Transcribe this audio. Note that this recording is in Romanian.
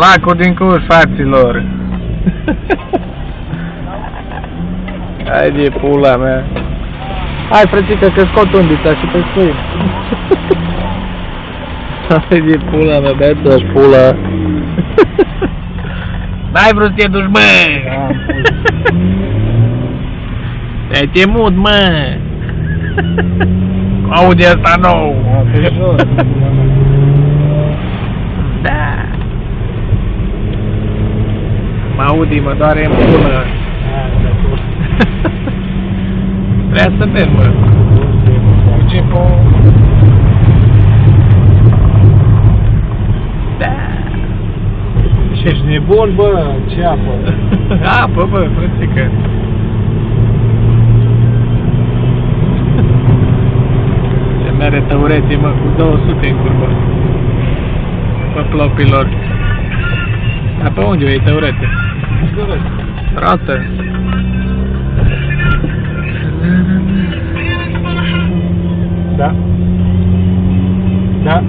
Lacul din Cluj, fraților. Hai de pula mea. Hai, frățică, că scot undița și pe spui. Hai de pula mea, beată-și pula. N-ai vrut să te duci, mă! Te-ai temut, mă! Audi ăsta nou! Da! Mă Audi, mă doare în pulă! Vrea să merg, mă! Da! Și ești nebun, bă? Ce apă? Apă, bă, frățică! Se mere tăurete, mă, cu 200 în curbă. Pe plopilor. Dar pe unde vei tăurete? Roată. Da. Da.